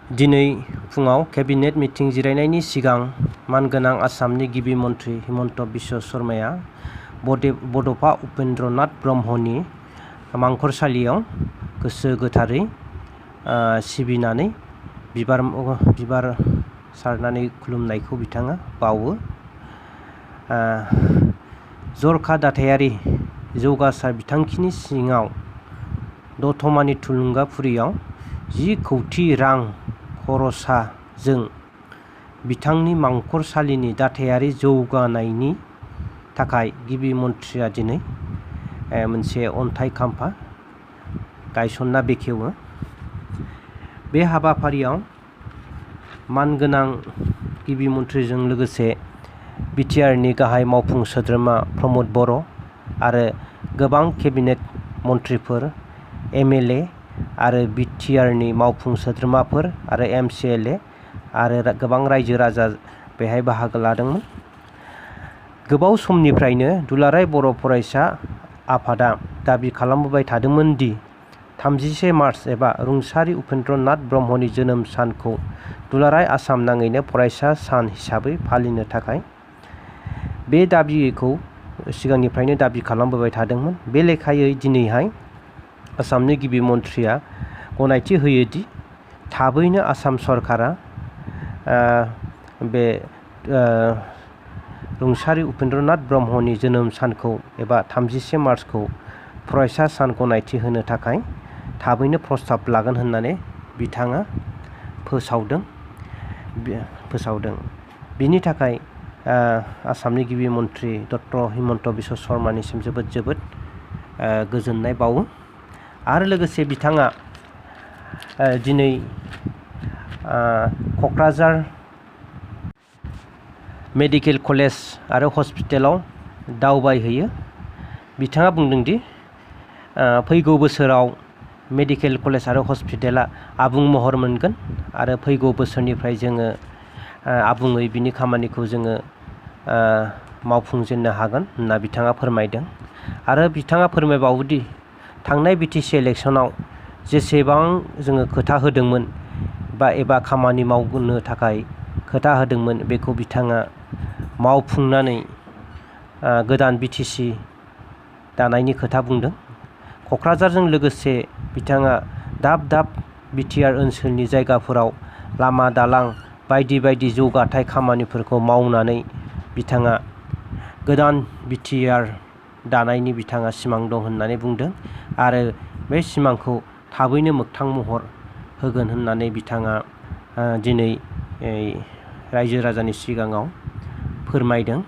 दिनै फुङाव cabinet meeting जिरायनायनि सिगां मानगोनां आसामनि गिबि मन्थ्रि हिमन्त बिश्व शर्माया बड'फा उपेन्द्रनाथ ब्रह्मनि मांखरसालियाव गोसो गोथारै सिबिनानै बिबार सारनानै खुलुमनायखौ बिथाङा बावो। जर'खा दाथायारि जौगासार बिथांखिनि सिङाव दतमानि थुलुंगाफुरियाव 10 कौटि रां खरसाजों बिथांनि मांखरसालिनि दाथायारि जौगानायनि थाखाय गिबि मन्थ्रिया दिनै मोनसे अन्थाइ खाम्फा गायसनना बेखेवो। बे हाबाफारियाव मानगोनां गिबि मन्थ्रिजों लोगोसे बिटिआरनि गाहाय मावफुं सोद्रोमा प्रमद बर' आरो गोबां केबिनेट मन्थ्रिफोर, एमएलए आरो बिटिआरनि मावफुं सोद्रोमाफोर आरो एमसिएलए आरो गोबां रायजो राजा बेहाय बाहागो लादोंमोन। गोबाव समनिफ्रायनो दुलाराय बर' फरायसा आफादा दाबि खालामबोबाय थादोंमोन दि 31 मार्च एबा रुंसारि उपेन्द्रनाथ ब्रह्मनि जोनोम सानखौ दुलाराय आसाम नाङैनो फरायसा सान हिसाबै फालिनो थाखाय। बे दाबिखौ सिगांनिफ्रायनो दाबि खालामबोबाय थादोंमोन। बे लेखायै दिनैहाय आसामनि गिबि मन्थ्रिया गनायथि होयो दि थाबैनो आसाम सरकारा बे रुंसारि उपेन्द्रनाथ ब्रह्मनि जोनोम सानखौ एबा 31 मार्चखौ फरायसा सान गनायथि होनो थाखाय थाबैनो प्रस्ताब लागोन होननानै बिथाङा फोसावदों। बिनि थाखाय आसामनि गिबि मन्थ्रि डक्टर हिमन्त बिश्व शर्मानिसिम जोबोद गोजोननाय बावो। आरो लोगोसे बिथाङा दिनै क'क्राझार मेडिकेल कलेज आरो हस्पिटालाव दावबायहैयो। बिथाङा बुंदों दि फैगौ बोसोराव मेडिकेल कलेज आरो हस्पिटाला आबुं महर मोनगोन आरो फैगौ बोसोरनिफ्राय जोङो आबुङै बिनि खामानिखौ जोङो मावफुंजेननो हागोन होनना बिथाङा फोरमायदों। आरो बिथाङा फोरमायबावोदि थांनाय बिटिसि इलेक्सनाव जेसेबां जोङो खोथा होदोंमोन एबा खामानि मावनो थाखाय खोथा होदोंमोन बेखौ बिथाङा मावफुंनानै गोदान बिटिसि दानायनि खोथा बुंदों। क'क्राझारजों लोगोसे बिथाङा दाब बिटिआर ओनसोलनि जायगाफोराव लामा दालां बायदि जौगाथाय खामानिफोरखौ मावनानै बिथाङा गोदान बिटिआर दानायनि बिथाङा सिमां दं होननानै बुंदों आरो बे सिमांखौ थाबैनो मोगथां महर होगोन होननानै बिथाङा दिनै रायजो राजानि सिगाङाव फोरमायदों।